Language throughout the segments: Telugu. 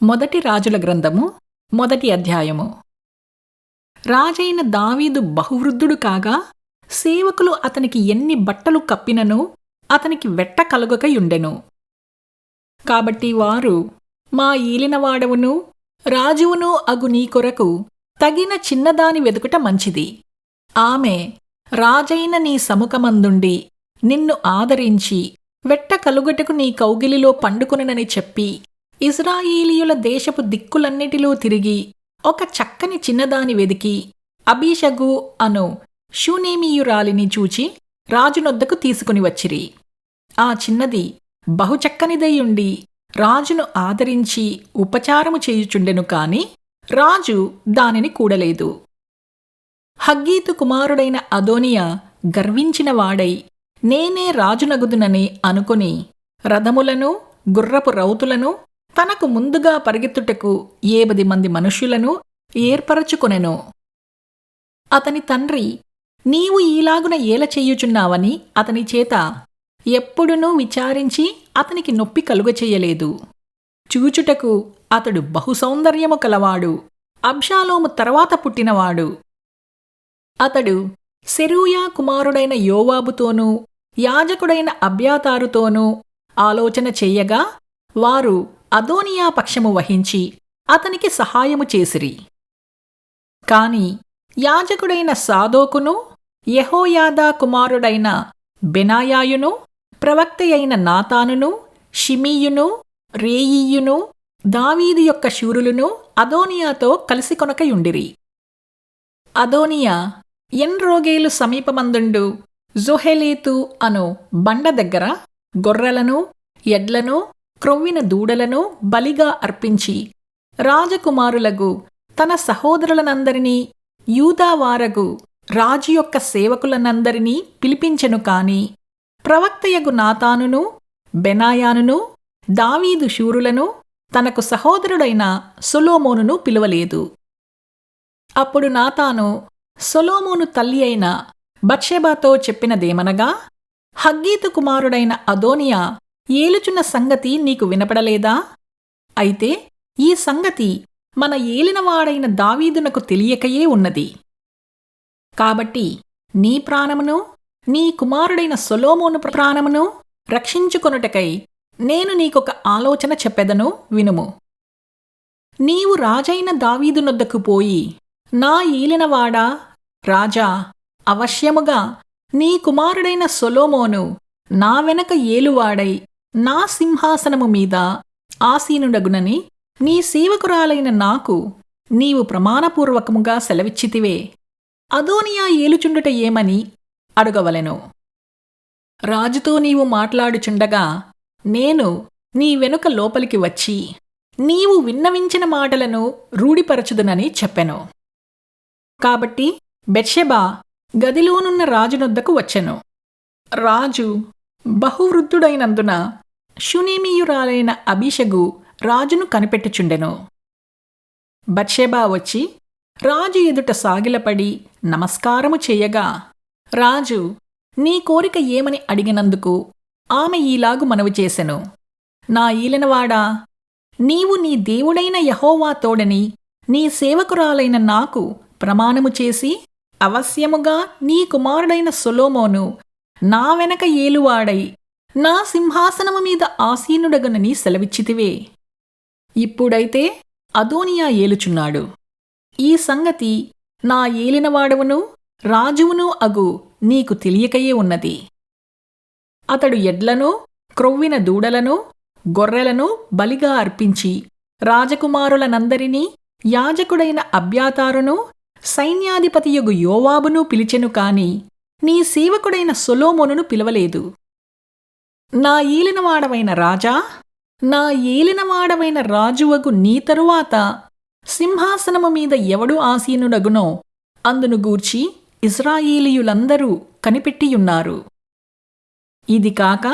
మొదటి రాజుల గ్రంథము మొదటి అధ్యాయము. రాజైన దావీదు బహువృద్ధుడు కాగా సేవకులు అతనికి ఎన్ని బట్టలు కప్పినను అతనికి వెట్ట కలుగకయుండెను. కాబట్టి వారు, మా ఏలినవాడవును రాజువును అగు నీ కొరకు తగిన చిన్నదాని వెదుకుట మంచిది. ఆమె రాజైన నీ సముఖమందుండి నిన్ను ఆదరించి వెట్ట కలుగటకు నీ కౌగిలిలో పండుకొనునని చెప్పి ఇశ్రాయేలీయుల దేశపు దిక్కులన్నిటిలో తిరిగి ఒక చక్కని చిన్నదాని వెదికి అబీషగు అను షూనేమీయురాలిని చూచి రాజునొద్దకు తీసుకుని వచ్చిరి. ఆ చిన్నది బహుచక్కనిదయ్యుండి రాజును ఆదరించి ఉపచారము చేయుచుండెను కాని రాజు దానిని కూడలేదు. హగ్గీతు కుమారుడైన అదోనియా గర్వించిన వాడై నేనే రాజునగుదునని అనుకొని రథములను గుర్రపు రౌతులను తనకు ముందుగా పరిగెత్తుటకు 70 మంది మనుష్యులను ఏర్పరచుకొనెను. అతని తండ్రి, నీవు ఈలాగున ఏల చెయ్యుచున్నావని అతని చేత ఎప్పుడునూ విచారించి అతనికి నొప్పి కలుగచెయ్యలేదు. చూచుటకు అతడు బహుసౌందర్యము కలవాడు, అబ్షాలోము తర్వాత పుట్టినవాడు. అతడు సెరూయా కుమారుడైన యోవాబుతోనూ యాజకుడైన అబ్యాతారుతోనూ ఆలోచన చెయ్యగా వారు అదోనియా పక్షము వహించి అతనికి సహాయము చేసిరి. కాని యాజకుడైన సాదోకును యెహోయాదా కుమారుడైన బెనాయాయును ప్రవక్తయైన నాతానును షిమీయును రేయీయును దావీదు యొక్క శూరులును అదోనియాతో కలిసి కొనకయుండిరి. అదోనియా ఎన్రోగేలు సమీపమందుండు జొహెలేతు అను బండ దగ్గర గొర్రెలను ఎడ్లను క్రొవ్విన దూడలను బలిగా అర్పించి రాజకుమారులగు తన సహోదరులనందరినీ యూదావారగు రాజు యొక్క సేవకులనందరినీ పిలిపించెను కాని ప్రవక్తయగు నాతానును బెనాయానును దావీదు శూరులను తనకు సహోదరుడైన సొలొమోనును పిలువలేదు. అప్పుడు నాతాను సొలొమోను తల్లి అయిన బత్షెబాతో చెప్పినదేమనగా, హగ్గీతు కుమారుడైన అదోనియా ఏలుచున్న సంగతి నీకు వినపడలేదా? అయితే ఈ సంగతి మన ఏలినవాడైన దావీదునకు తెలియకయే ఉన్నది. కాబట్టి నీ ప్రాణమును నీ కుమారుడైన సొలొమోను ప్రాణమును రక్షించుకొనుటకై నేను నీకొక ఆలోచన చెప్పెదను, వినుము. నీవు రాజైన దావీదునొద్దకు పోయి, నా ఏలినవాడా రాజా, అవశ్యముగా నీ కుమారుడైన సొలొమోను నా వెనక ఏలువాడై నా సింహాసనము మీద ఆసీనుడగునని నీ సేవకురాలైన నాకు నీవు ప్రమాణపూర్వకముగా సెలవిచ్చితివే. అదోనియా ఏలుచుండుట ఏమని అడుగవలెను. రాజుతో నీవు మాట్లాడుచుండగా నేను నీ వెనుక లోపలికి వచ్చి నీవు విన్నవించిన మాటలను రూఢిపరచుదునని చెప్పెను. కాబట్టి బెత్షెబా గదిలోనున్న రాజునొద్దకు వచ్చెను. రాజు బహువృద్ధుడైనందున షూనేమీయురాలైన అబీషగు రాజును కనిపెట్టుచుండెను. బత్షెబా వచ్చి రాజు ఎదుట సాగిలపడి నమస్కారము చెయ్యగా రాజు నీ కోరిక ఏమని అడిగినందుకు ఆమె ఈలాగు మనవి చేసెను. నా ఈలెనవాడా, నీవు నీ దేవుడైన యెహోవా తోడని నీ సేవకురాలైన నాకు ప్రమాణము చేసి అవశ్యముగా నీ కుమారుడైన సొలొమోను నా వెనక ఏలువాడై నా సింహాసనము మీద ఆసీనుడగునని సెలవిచ్చితివే. ఇప్పుడైతే అదోనియా ఏలుచున్నాడు. ఈ సంగతి నా ఏలినవాడవును రాజువును అగు నీకు తెలియకయే ఉన్నది. అతడు ఎడ్లను క్రొవ్విన దూడలను గొర్రెలను బలిగా అర్పించి రాజకుమారులనందరినీ యాజకుడైన అబ్యాతారును సైన్యాధిపతియగు యోవాబును పిలిచెను కాని నీ సేవకుడైన సొలొమోనును పిలవలేదు. నా ఏలినవాడవైన రాజా, నా ఏలినవాడవైన రాజువగు నీ తరువాత సింహాసనము మీద ఎవడు ఆసీనుడగునో అందును గూర్చి ఇశ్రాయేలీయులందరూ కనిపెట్టియున్నారు. ఇది కాక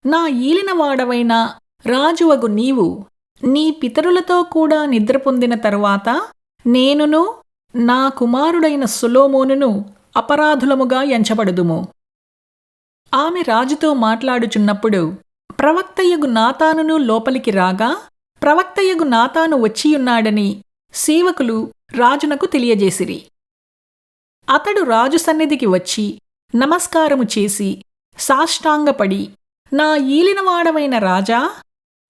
నా ఏలినవాడవైన రాజువగు నీవు నీ పితరులతో కూడా నిద్రపొందిన తరువాత నేనును నా కుమారుడైన సొలొమోనును అపరాధులముగా ఎంచబడుదుము. ఆమె రాజుతో మాట్లాడుచున్నప్పుడు ప్రవక్తయగు నాతానును లోపలికి రాగా ప్రవక్తయగు నాతాను వచ్చియున్నాడని సేవకులు రాజునకు తెలియజేసిరి. అతడు రాజు సన్నిధికి వచ్చి నమస్కారము చేసి సాష్టాంగపడి, నా ఏలినవాడవైన రాజా,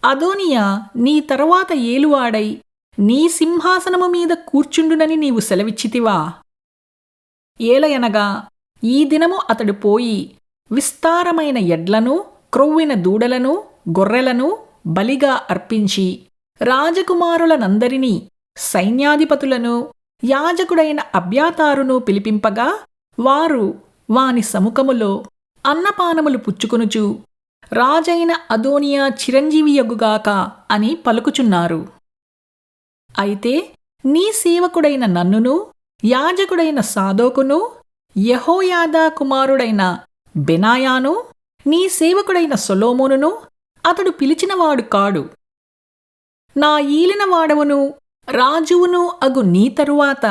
అదోనియా నీ తరువాత ఏలువాడై నీ సింహాసనము మీద కూర్చుండునని నీవు సెలవిచ్చితివా? ఏలయనగా ఈ దినము అతడు పోయి విస్తారమైన ఎడ్లను, క్రొవ్విన దూడలను, గొర్రెలను బలిగా అర్పించి రాజకుమారులనందరినీ, సైన్యాధిపతులను, యాజకుడైన అబ్యాతారును పిలిపింపగా వారు వాని సముఖములో అన్నపానములు పుచ్చుకొనుచు, రాజైన అదోనియా చిరంజీవియగుగాక అని పలుకుచున్నారు. అయితే నీ సేవకుడైన నన్నును, యాజకుడైన సాదోకును, యెహోయాదా కుమారుడైన బెనాయాను, నీ సేవకుడైన సొలొమోనును అతడు పిలిచినవాడు కాడు. నా ఏలినవాడవును రాజువును అగు నీ తరువాత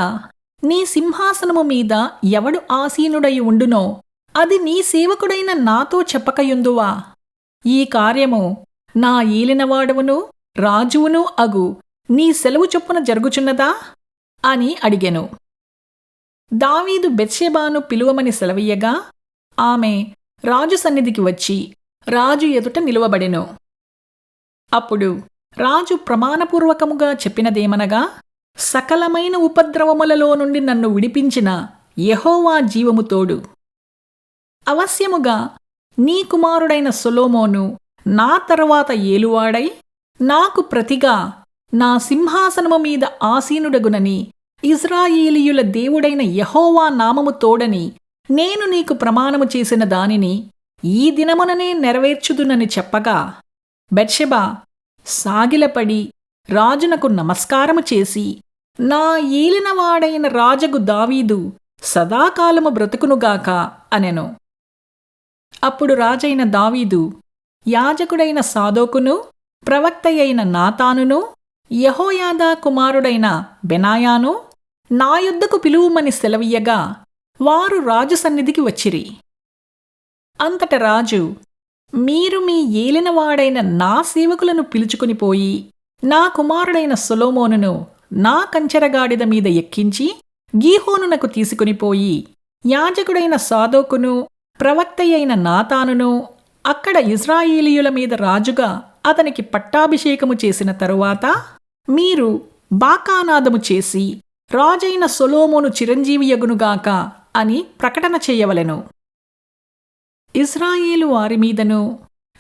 నీ సింహాసనము మీద ఎవడు ఆసీనుడై ఉండునో అది నీ సేవకుడైన నాతో చెప్పకయుందువా? ఈ కార్యము నా ఏలినవాడవును రాజువును అగు నీ సెలవు చొప్పున జరుగుచున్నదా అని అడిగెను. దావీదు బెత్షెబాను పిలువమని సెలవీయగా ఆమె రాజు సన్నిధికి వచ్చి రాజు ఎదుట నిలువబడెను. అప్పుడు రాజు ప్రమాణపూర్వకముగా చెప్పినదేమనగా, సకలమైన ఉపద్రవములలో నుండి నన్ను విడిపించిన యెహోవా జీవము తోడు. అవశ్యముగా నీ కుమారుడైన సొలొమోను నా తరువాత ఏలువాడై నాకు ప్రతిగా నా సింహాసనము మీద ఆసీనుడగునని ఇశ్రాయేలీయుల దేవుడైన యెహోవా నామము తోడని నేను నీకు ప్రమాణము చేసిన దానిని ఈ దినముననే నెరవేర్చుదునని చెప్పగా బెత్షెబా సాగిలపడి రాజునకు నమస్కారము చేసి, నా ఏలినవాడైన రాజగు దావీదు సదాకాలము బ్రతుకునుగాక అనెను. అప్పుడు రాజైన దావీదు యాజకుడైన సాదోకును, ప్రవక్తయైన నాతానును, యెహోయాదా కుమారుడైన బెనాయాను నా యొద్దకు పిలువుమని సెలవీయగా వారు రాజు సన్నిధికి వచ్చిరి. అంతట రాజు, మీరు మీ ఏలినవాడైన నా సేవకులను పిలుచుకునిపోయి నా కుమారుడైన సొలొమోనును నా కంచెరగాడిద మీద ఎక్కించి గీహోనునకు తీసుకునిపోయి యాజకుడైన సాదోకును, ప్రవక్తయైన నాతానును అక్కడ ఇశ్రాయేలీయుల మీద రాజుగా అతనికి పట్టాభిషేకము చేసిన తరువాత మీరు బాకానాదము చేసి రాజైన సొలొమోను చిరంజీవియగునుగాక అని ప్రకటన చేయవలెను. ఇశ్రాయేలు వారిమీదను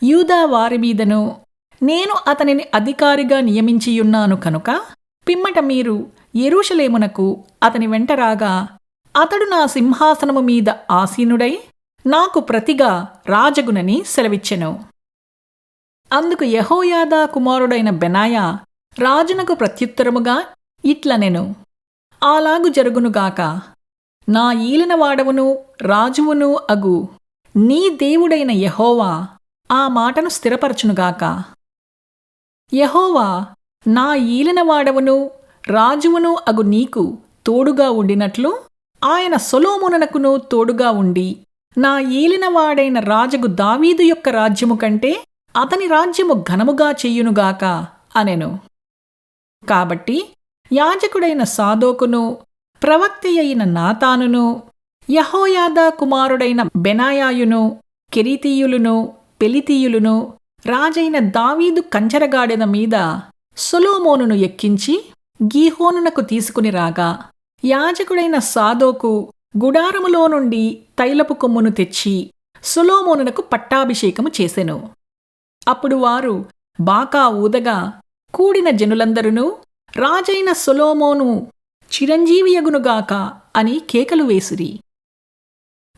యూదా వారిమీదను నేను అతనిని అధికారిగా నియమించియున్నాను కనుక పిమ్మట మీరు యెరూషలేమునకు అతని వెంట రాగా అతడు నా సింహాసనము మీద ఆసీనుడై నాకు ప్రతిగా రాజగునని సెలవిచ్చెను. అందుకు యెహోయాదా కుమారుడైన బెనాయా రాజునకు ప్రత్యుత్తరముగా ఇట్లనెను, అలాగు జరుగునుగాక. నా ఏలినవాడవును రాజువును అగు నీ దేవుడైన యెహోవా ఆ మాటను స్థిరపరచునుగాక. యెహోవా నా ఏలినవాడవును రాజువును అగు నీకు తోడుగా ఉండినట్లు ఆయన సొలొమోనునకును తోడుగా ఉండి నా ఏలినవాడైన రాజగు దావీదు యొక్క రాజ్యము కంటే అతని రాజ్యము ఘనముగా చెయ్యునుగాక అనెను. కాబట్టి యాజకుడైన సాదోకును, ప్రవక్తయైన నాతానును, యెహోయాదా కుమారుడైన బెనాయాయును, కెరీతీయులును, పెలితీయులును రాజైన దావీదు కంచెరగాడిద మీద సొలొమోనును ఎక్కించి గీహోనునకు తీసుకుని రాగా యాజకుడైన సాదోకు గుడారములో నుండి తైలపు కొమ్మును తెచ్చి సొలొమోనునకు పట్టాభిషేకము చేసెను. అప్పుడు వారు బాకా ఊదగా కూడిన జనులందరును రాజైన సొలొమోను చిరంజీవియగునుగాక అని కేకలు వేసిరి.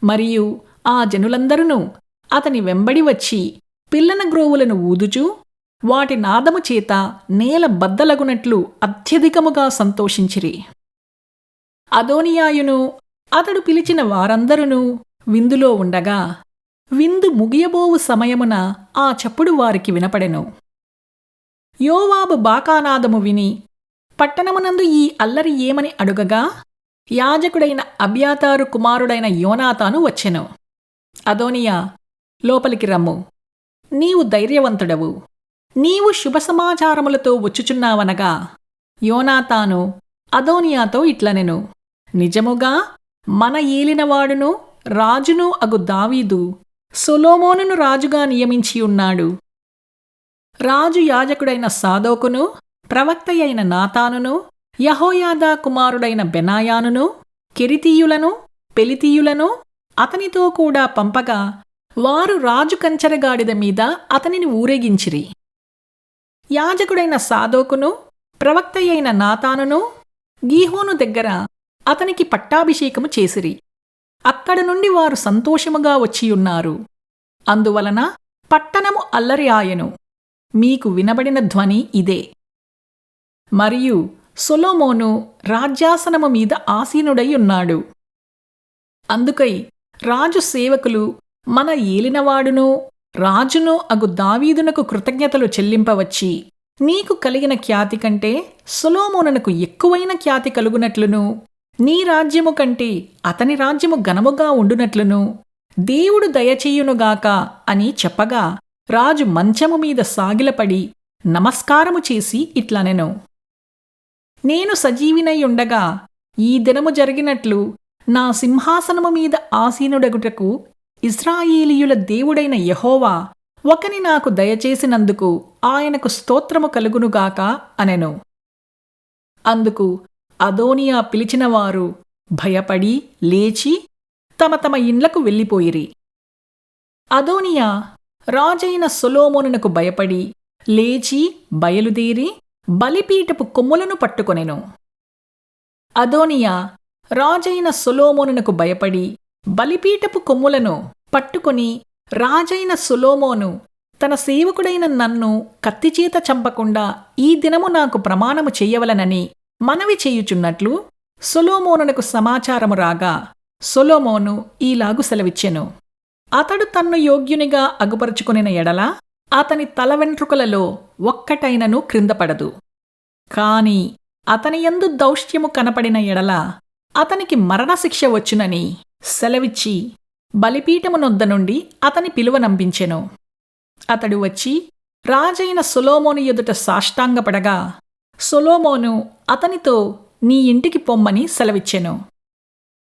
మరియు ఆ జనులందరును అతని వెంబడి వచ్చి పిల్లన గ్రోవులను ఊదుచూ వాటి నాదము చేత నేల బద్దలగునట్లు అత్యధికముగా సంతోషించిరి. అదోనియాయును అతడు పిలిచిన వారందరును విందులో ఉండగా విందు ముగియబోవు సమయమున ఆ చప్పుడు వారికి వినపడెను. యోవాబు బాకానాదము విని పట్టణమునందు ఈ అల్లరి ఏమని అడుగగా యాజకుడైన అబ్యాతారు కుమారుడైన యోనాతాను వచ్చెను. అదోనియా, లోపలికి రమ్ము, నీవు ధైర్యవంతుడవు, నీవు శుభ సమాచారములతో వచ్చుచున్నావనగా యోనాతాను అదోనియాతో ఇట్లనెను, నిజముగా మన ఏలినవాడును రాజును అగు దావీదు సొలొమోనును రాజుగా నియమించియున్నాడు. రాజు యాజకుడైన సాదోకును ప్రవక్తయైన నాతానును యెహోయాదా కుమారుడైన బెనాయానును కెరితీయులను పెలితీయులను అతనితో కూడా పంపగా వారు రాజు కంచరగాడిద మీద అతనిని ఊరేగించిరి. యాజకుడైన సాదోకును ప్రవక్తయైన నాతానును గీహోను దగ్గర అతనికి పట్టాభిషేకము చేసిరి. అక్కడ నుండి వారు సంతోషముగా వచ్చియున్నారు. అందువలన పట్టణము అల్లరి ఆయెను. మీకు వినబడిన ధ్వని ఇదే. మరియు సొలొమోను రాజ్యాసనము మీద ఆసీనుడై ఉన్నాడు. అందుకై రాజు సేవకులు మన ఏలినవాడును రాజును అగు దావీదునకు కృతజ్ఞతలు చెల్లింపవచ్చి, నీకు కలిగిన ఖ్యాతి కంటే సొలొమోనునకు ఎక్కువైన ఖ్యాతి కలుగునట్లును, నీ రాజ్యము కంటే అతని రాజ్యము ఘనముగా ఉండునట్లును దేవుడు దయచేయునుగాక అని చెప్పగా, రాజు మంచము మీద సాగిలపడి నమస్కారము చేసి ఇట్లనెను, నేను సజీవినయుండగా ఈ దినము జరిగినట్లు నా సింహాసనము మీద ఆసీనుడగుటకు ఇశ్రాయేలీయుల దేవుడైన యెహోవా ఒకని నాకు దయచేసినందుకు ఆయనకు స్తోత్రము కలుగునుగాక అనెను. అందుకు అదోనియా పిలిచినవారు భయపడి లేచి తమ తమ ఇండ్లకు వెళ్ళిపోయిరి. అదోనియా రాజైన సొలొమోనునకు భయపడి లేచి బయలుదేరి బలిపీఠపు కొమ్ములను పట్టుకొనెను. అదోనియా రాజైన సొలొమోనునకు భయపడి బలిపీఠపు కొమ్ములను పట్టుకొని, రాజైన సొలొమోను తన సేవకుడైన నన్ను కత్తిచేత చంపకుండా ఈ దినము నాకు ప్రమాణము చెయ్యవలనని మనవి చేయుచున్నట్లు సొలొమోనునకు సమాచారము రాగా, సొలొమోను ఈలాగు సెలవిచ్చెను, అతడు తన్ను యోగ్యునిగా అగుపరుచుకొనిన ఎడల అతని తల వెంట్రుకలలో ఒక్కటైనను క్రిందపడదు. కాని అతనియందు దౌష్ట్యము కనపడిన ఎడల అతనికి మరణశిక్ష వచ్చునని సెలవిచ్చి బలిపీఠమునొద్ద నుండి అతని పిలువనంపించెను. అతడు వచ్చి రాజైన సొలొమోను ఎదుట సాష్టాంగపడగా, సొలొమోను అతనితో నీ ఇంటికి పొమ్మని సెలవిచ్చెను.